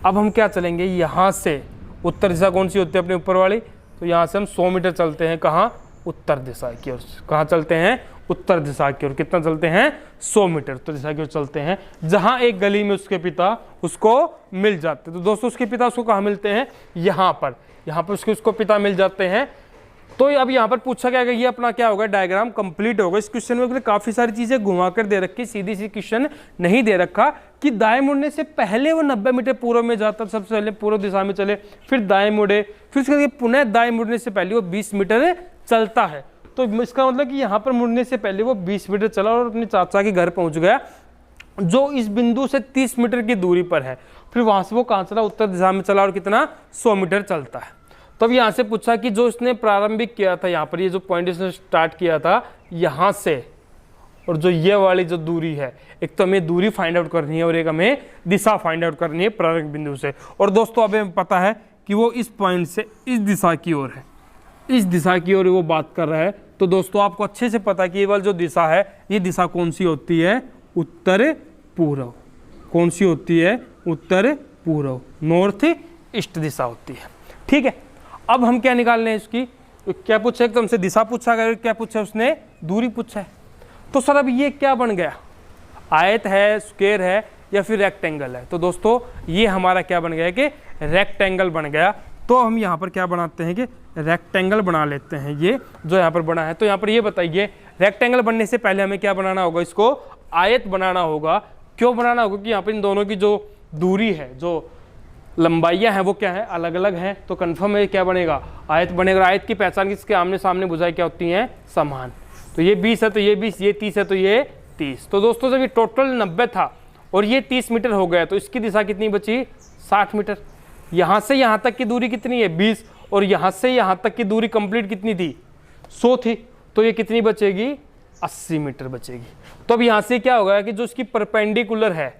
अब हम क्या चलेंगे, यहाँ से उत्तर दिशा कौन सी होती है अपने ऊपर वाली, तो यहाँ से हम 100 मीटर चलते हैं, कहाँ, उत्तर दिशा की ओर। कहाँ चलते हैं, उत्तर दिशा की ओर। कितना चलते हैं, 100 मीटर उत्तर दिशा की ओर चलते हैं, जहाँ एक गली में उसके पिता उसको मिल जाते हैं। तो दोस्तों उसके पिता उसको कहाँ मिलते हैं, यहाँ पर उसको पिता मिल जाते हैं। तो अब यहाँ पर पूछा गया कि ये अपना क्या होगा, डायग्राम कंप्लीट होगा। इस क्वेश्चन में काफी सारी चीजें घुमाकर दे रखी, सीधी सी क्वेश्चन नहीं दे रखा कि दाएं मुड़ने से पहले वो 90 मीटर पूर्व में जाता, सबसे पहले पूर्व दिशा में चले, फिर दाएं मुड़े, फिर उसके पुनः दाएं मुड़ने से पहले वो 20 मीटर चलता है। तो इसका मतलब कि यहाँ पर मुड़ने से पहले वो 20 मीटर चला और अपने चाचा के घर पहुंच गया, जो इस बिंदु से 30 मीटर की दूरी पर है। फिर वहां से वो कहाँ चला, उत्तर दिशा में चला और कितना, 100 मीटर चलता है। तो अब यहाँ से पूछा कि जो इसने प्रारंभिक किया था, यहाँ पर ये जो पॉइंट इसने स्टार्ट किया था यहाँ से, और जो ये वाली जो दूरी है, एक तो हमें दूरी फाइंड आउट करनी है और एक हमें दिशा फाइंड आउट करनी है प्रारंभिक बिंदु से। और दोस्तों अब हमें पता है कि वो इस पॉइंट से इस दिशा की ओर है, इस दिशा की ओर वो बात कर रहा है। तो दोस्तों आपको अच्छे से पता है कि ये वाली जो दिशा है, ये दिशा कौन सी होती है, उत्तर पूर्व। कौन सी होती है, उत्तर पूर्व, नॉर्थ ईस्ट दिशा होती है। ठीक है, अब हम क्या निकालने हैं इसकी, क्या पूछा है, तो हमसे दिशा पूछा गया, क्या पूछा है उसने, दूरी पूछा है। तो सर अब ये क्या बन गया, आयत है, स्क्वायर है या फिर रेक्टेंगल है। तो दोस्तों ये हमारा क्या बन गया कि रेक्टेंगल बन गया। तो हम यहाँ पर क्या बनाते हैं कि रेक्टेंगल बना लेते हैं, ये जो यहाँ पर बना है। तो यहाँ पर ये बताइए, रेक्टेंगल बनने से पहले हमें क्या बनाना होगा, इसको आयत बनाना होगा। क्यों बनाना होगा, कि यहाँ पर इन दोनों की जो दूरी है, जो लंबाइयाँ हैं वो क्या है, अलग अलग हैं। तो कन्फर्म है क्या बनेगा, आयत बनेगा। आयत की पहचान किसके आमने सामने भुजाएं क्या होती हैं, समान। तो ये 20 है तो ये 20, ये 30 है तो ये 30। तो दोस्तों जब ये टोटल 90 था और ये 30 मीटर हो गया, तो इसकी दिशा कितनी बची, 60 मीटर। यहाँ से यहाँ तक की दूरी कितनी है, 20, और यहाँ से यहाँ तक की दूरी कंप्लीट कितनी थी, 100 थी। तो ये कितनी बचेगी, 80 मीटर बचेगी। तो अब यहाँ से क्या होगा कि जो इसकी परपेंडिकुलर है,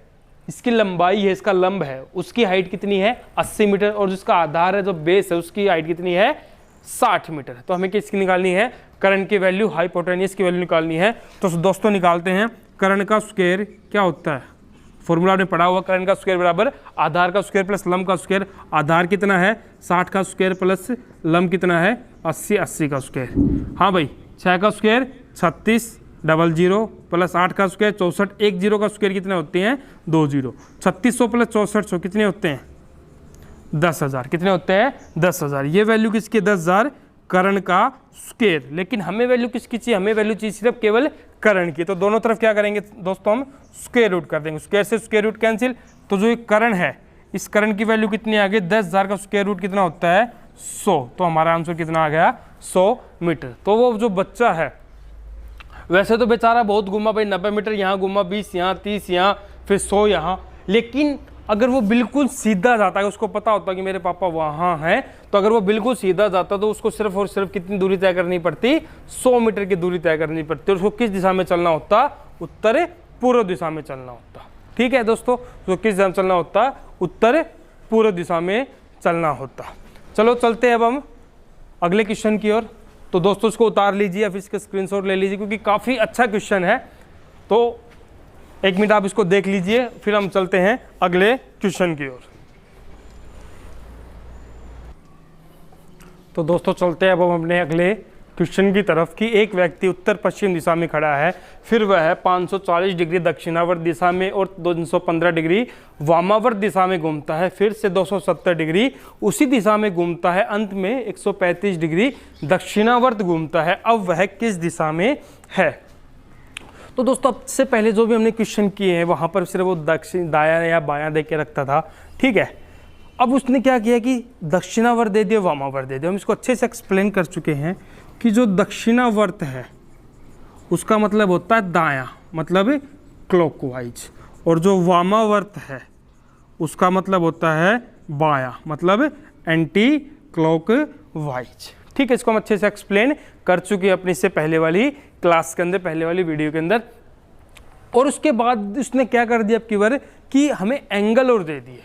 इसकी लंबाई है, इसका लंब है, उसकी हाइट कितनी है, 80 मीटर, और जिसका आधार है, जो बेस है, उसकी हाइट कितनी है, 60 मीटर। तो हमें किसकी निकालनी है, करंट की वैल्यू, हाइपोटेन्यूस की वैल्यू निकालनी है। तो दोस्तों निकालते हैं, करंट का स्क्वायर क्या होता है, फॉर्मूला आपने पढ़ा हुआ, करंट का स्क्वायर बराबर आधार का स्क्वायर प्लस लंब का स्क्वायर। आधार कितना है, 60 का स्क्वायर प्लस लंब कितना है, 80, 80 का स्क्वायर। हाँ भाई, 6 का स्क्वायर 36, 00 प्लस 8 का स्क्वायर 64, 1 0 का स्क्वायर कितने होते हैं, 2 0। 3600 प्लस 6400 कितने होते हैं, 10,000। कितने होते हैं, 10,000। ये वैल्यू किसकी, 10,000 करंट का स्क्वायर। लेकिन हमें वैल्यू किसकी चाहिए, हमें वैल्यू चाहिए सिर्फ केवल करंट की। तो दोनों तरफ क्या करेंगे दोस्तों, हम स्क्वायर रूट कर देंगे, स्क्वायर से स्क्वायर रूट कैंसिल। तो जो ये करंट है, इस करंट की वैल्यू कितनी आ गई, 10,000 का स्क्वायर रूट कितना होता है, 100। तो हमारा आंसर कितना आ गया, 100 मीटर। तो वो जो बच्चा है, वैसे तो बेचारा बहुत घूमा भाई, 90 मीटर यहाँ घूमा, 20 यहाँ, 30 यहाँ, फिर 100 यहाँ। लेकिन अगर वो बिल्कुल सीधा जाता है, उसको पता होता कि मेरे पापा वहाँ हैं, तो अगर वो बिल्कुल सीधा जाता तो उसको सिर्फ और सिर्फ कितनी दूरी तय करनी पड़ती, 100 मीटर की दूरी तय करनी पड़ती। और उसको किस दिशा में चलना होता, उत्तर पूर्व दिशा में चलना होता। ठीक है दोस्तों, तो किस दिशा में चलना होता, उत्तर पूर्व दिशा में चलना होता। चलो चलते हैं अब हम अगले क्वेश्चन की ओर। तो दोस्तों इसको उतार लीजिए या फिर इसका स्क्रीनशॉट ले लीजिए, क्योंकि काफ़ी अच्छा क्वेश्चन है। तो 1 मिनट आप इसको देख लीजिए, फिर हम चलते हैं अगले क्वेश्चन की ओर। तो दोस्तों चलते हैं अब हम अपने अगले क्वेश्चन की तरफ कि एक व्यक्ति उत्तर पश्चिम दिशा में खड़ा है, फिर वह 540 डिग्री दक्षिणावर्त दिशा में और 215 डिग्री वामावर्त दिशा में घूमता है, फिर से 270 डिग्री उसी दिशा में घूमता है, अंत में 135 डिग्री दक्षिणावर्त घूमता है। अब वह किस दिशा में है। तो दोस्तों अब से पहले जो भी हमने क्वेश्चन किए हैं, वहाँ पर सिर्फ वो दक्षिण दायां या बायां दे के रखता था, ठीक है। अब उसने क्या किया कि दक्षिणावर्त दे दिया, वामावर्त दे दिया। हम इसको अच्छे से एक्सप्लेन कर चुके हैं कि जो दक्षिणावर्त है उसका मतलब होता है दायां, मतलब क्लॉकवाइज, और जो वामावर्त है उसका मतलब होता है बायां, मतलब एंटी क्लॉकवाइज। ठीक है, इसको हम अच्छे से एक्सप्लेन कर चुके हैं अपनी इससे पहले वाली क्लास के अंदर, पहले वाली वीडियो के अंदर। और उसके बाद उसने क्या कर दिया अब की बार कि हमें एंगल और दे दिए,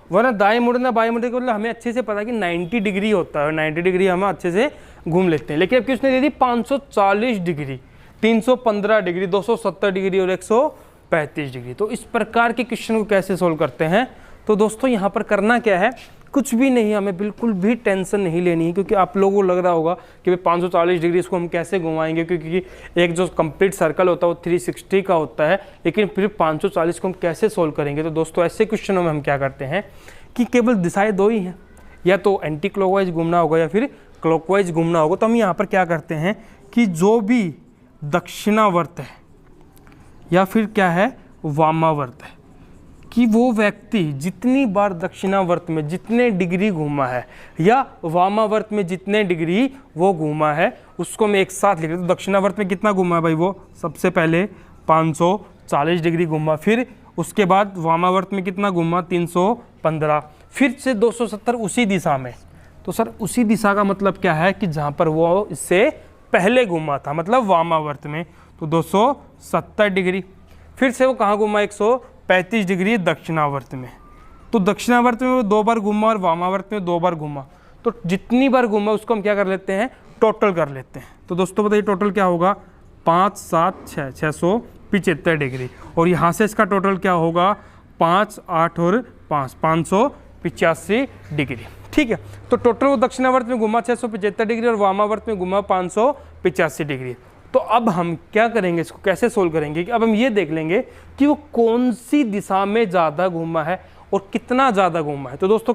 वरना दाएं मुड़ना बाएं मुड़ने के मतलब हमें अच्छे से पता है कि 90 डिग्री होता है, 90 डिग्री हम अच्छे से घूम लेते हैं। लेकिन अब की उसने दे दी 540 डिग्री, 315 डिग्री, 270 डिग्री और 135 डिग्री। तो इस प्रकार के क्वेश्चन को कैसे सोल्व करते हैं? तो दोस्तों यहाँ पर करना क्या है, कुछ भी नहीं, हमें बिल्कुल भी टेंशन नहीं लेनी है, क्योंकि आप लोगों को लग रहा होगा कि भाई 540 डिग्री इसको हम कैसे घुमाएंगे, क्योंकि एक जो कंप्लीट सर्कल होता है वो 360 का होता है, लेकिन फिर 540 को हम कैसे सोल्व करेंगे? तो दोस्तों ऐसे क्वेश्चनों में हम क्या करते हैं कि केवल दिशाएं दो ही हैं, या तो एंटी क्लॉकवाइज घूमना होगा या फिर क्लॉकवाइज घूमना होगा। तो हम यहाँ पर क्या करते हैं कि जो भी दक्षिणावर्त है या फिर क्या है वामावर्त है, कि वो व्यक्ति जितनी बार दक्षिणावर्त में जितने डिग्री घूमा है या वामावर्त में जितने डिग्री वो घूमा है उसको मैं एक साथ लिख रहा हूँ। तो दक्षिणावर्त में कितना घूमा है भाई? वो सबसे पहले 540 डिग्री घूमा, फिर उसके बाद वामावर्त में कितना घूमा? 315, फिर से 270 उसी दिशा में। तो सर उसी दिशा का मतलब क्या है कि जहाँ पर वो इससे पहले घूमा था, मतलब वामावर्त में, तो 270 डिग्री। फिर से वो कहाँ घूमा? 135 डिग्री दक्षिणावर्त में। तो दक्षिणावर्त में वो 2 बार घूमा और वामावर्त में 2 बार घूमा। तो जितनी बार घूमा उसको हम क्या कर लेते हैं? टोटल कर लेते हैं। तो दोस्तों बताइए टोटल क्या होगा? 5 7 6 675 डिग्री, और यहाँ से इसका टोटल क्या होगा? 5 8 और 5 585 डिग्री। ठीक है, तो टोटल वो दक्षिणावर्त में घुमा 675 डिग्री और वामावर्त में घुमा 585 डिग्री। तो अब हम क्या करेंगे, इसको कैसे सोल्व करेंगे कि अब हम ये देख लेंगे कि वो कौन सी दिशा में ज़्यादा घूमा है और कितना ज़्यादा घूमा है। तो दोस्तों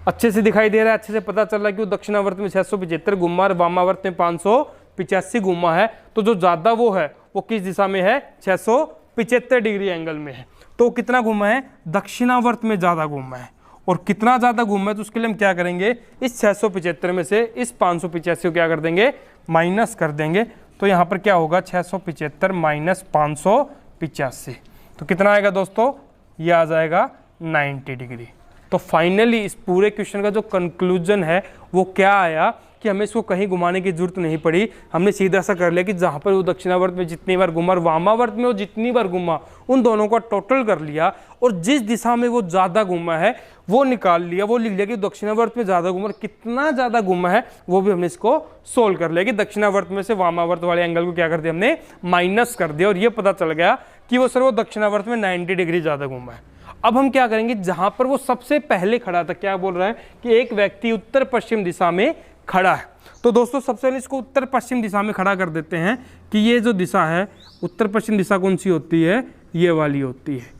अच्छे से दिखाई दे रहा है, अच्छे से पता चल रहा है कि वो दक्षिणावर्त में 675 घूमा और वामावर्त में 585 घूमा है। तो जो ज़्यादा वो है वो किस दिशा में है? 675 डिग्री एंगल में है। तो कितना घूमा है? दक्षिणावर्त में ज़्यादा घूमा है। और कितना ज़्यादा घूमा है तो उसके लिए हम क्या करेंगे? इस 675 में से इस 585 को क्या कर देंगे? माइनस कर देंगे। तो यहाँ पर क्या होगा? 675 माइनस 585, तो कितना आएगा दोस्तों? ये आ जाएगा 90 डिग्री। तो फाइनली इस पूरे क्वेश्चन का जो कंक्लूजन है वो क्या आया कि हमें इसको कहीं घुमाने की जरूरत नहीं पड़ी। हमने सीधा सा कर लिया कि जहाँ पर वो दक्षिणावर्त में जितनी बार घुमा और वामावर्त में वो जितनी बार घुमा उन दोनों का टोटल कर लिया, और जिस दिशा में वो ज़्यादा घुमा है वो निकाल लिया, वो लिख लिया कि दक्षिणावर्त में ज़्यादा घुमा और कितना ज़्यादा घुमा है वो भी हमने इसको सोल्व कर लिया कि दक्षिणावर्त में से वामावर्त वाले एंगल को क्या कर दिया? हमने माइनस कर दिया, और ये पता चल गया कि वो सर वो दक्षिणावर्त में 90 डिग्री ज़्यादा घुमा है। अब हम क्या करेंगे? जहाँ पर वो सबसे पहले खड़ा था, क्या बोल रहा है कि एक व्यक्ति उत्तर पश्चिम दिशा में खड़ा है। तो दोस्तों सबसे पहले इसको उत्तर पश्चिम दिशा में खड़ा कर देते हैं कि ये जो दिशा है उत्तर पश्चिम दिशा कौन सी होती है? ये वाली होती है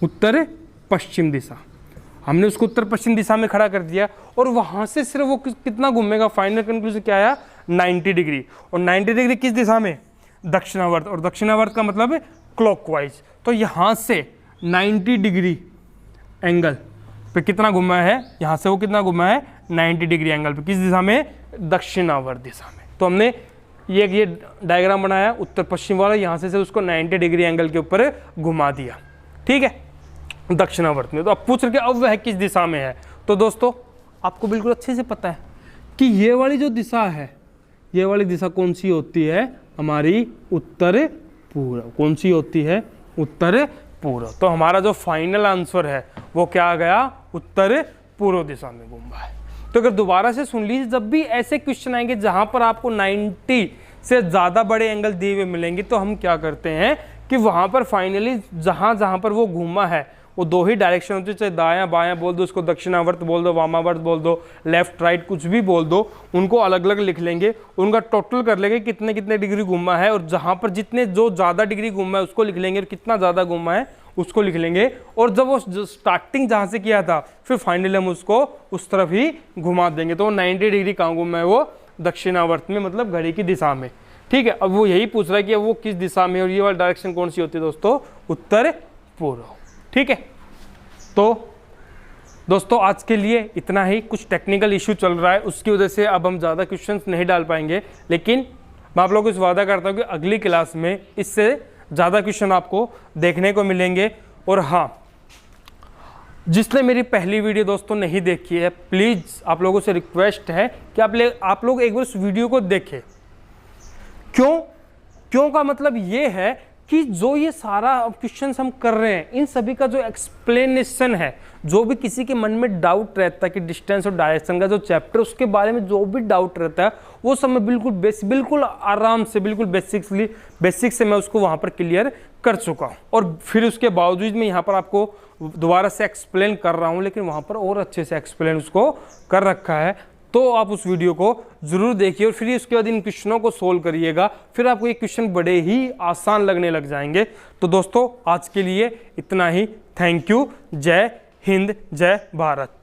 उत्तर पश्चिम दिशा। हमने उसको उत्तर पश्चिम दिशा में खड़ा कर दिया, और वहाँ से सिर्फ वो कितना घूमेगा? फाइनल कंक्लूजन क्या आया? 90 डिग्री। और 90 डिग्री किस दिशा में? दक्षिणावर्त, और दक्षिणावर्त का मतलब क्लॉकवाइज। तो यहाँ से 90 डिग्री एंगल पे कितना घुमा है? यहाँ से वो कितना घुमा है? 90 डिग्री एंगल पे। किस दिशा में? दक्षिणावर्त दिशा में। तो हमने ये डायग्राम बनाया उत्तर पश्चिम वाला, यहाँ से उसको 90 डिग्री एंगल के ऊपर घुमा दिया। ठीक है, दक्षिणावर्त में। तो अब पूछ रहे अब वह किस दिशा में है? तो दोस्तों आपको बिल्कुल अच्छे से पता है कि ये वाली जो दिशा है, ये वाली दिशा कौन सी होती है? हमारी उत्तर पूर्व। कौन सी होती है? उत्तर पूर्व। तो हमारा जो फाइनल आंसर है वो क्या आ गया? उत्तर पूर्व दिशा में घूमा है। तो अगर दोबारा से सुन लीजिए, जब भी ऐसे क्वेश्चन आएंगे जहां पर आपको 90 से ज़्यादा बड़े एंगल दिए हुए मिलेंगे, तो हम क्या करते हैं कि वहां पर फाइनली जहां पर वो घूमा है वो 2 ही डायरेक्शन होती है, चाहे दायां बायां बोल दो, उसको दक्षिणावर्त बोल दो, वामावर्त बोल दो, लेफ्ट राइट कुछ भी बोल दो, उनको अलग अलग लिख लेंगे, उनका टोटल कर लेंगे कितने कितने डिग्री घूमा है, और जहां पर जितने जो ज़्यादा डिग्री घूमा है उसको लिख लेंगे, और कितना ज़्यादा घूमा है उसको लिख लेंगे। और जब वो स्टार्टिंग जहाँ से किया था फिर फाइनली हम उसको उस तरफ ही घुमा देंगे। तो 90 डिग्री कहाँ घूमा है? वो दक्षिणावर्त में, मतलब घड़ी की दिशा में। ठीक है, अब वो यही पूछ रहा है कि वो किस दिशा में, और ये वाली डायरेक्शन कौन सी होती है दोस्तों? उत्तर पूर्व। ठीक है, तो दोस्तों आज के लिए इतना ही। कुछ टेक्निकल इशू चल रहा है, उसकी वजह से अब हम ज़्यादा क्वेश्चंस नहीं डाल पाएंगे, लेकिन मैं आप लोगों को वादा करता हूँ कि अगली क्लास में इससे ज़्यादा क्वेश्चन आपको देखने को मिलेंगे। और हाँ, जिसने मेरी पहली वीडियो दोस्तों नहीं देखी है, प्लीज़ आप लोगों से रिक्वेस्ट है कि आप लोग एक बार उस वीडियो को देखें। क्यों का मतलब ये है कि जो ये सारा क्वेश्चन हम कर रहे हैं, इन सभी का जो एक्सप्लेनेशन है, जो भी किसी के मन में डाउट रहता है कि डिस्टेंस और डायरेक्शन का जो चैप्टर, उसके बारे में जो भी डाउट रहता है वो सब मैं बिल्कुल आराम से, बिल्कुल बेसिक से मैं उसको वहाँ पर क्लियर कर चुका हूँ। और फिर उसके बावजूद मैं यहाँ पर आपको दोबारा से एक्सप्लेन कर रहा हूँ, लेकिन वहाँ पर और अच्छे से एक्सप्लेन उसको कर रखा है। तो आप उस वीडियो को ज़रूर देखिए और फिर उसके बाद इन क्वेश्चनों को सोल्व करिएगा, फिर आपको ये क्वेश्चन बड़े ही आसान लगने लग जाएंगे। तो दोस्तों आज के लिए इतना ही। Thank you. जय हिंद, जय भारत।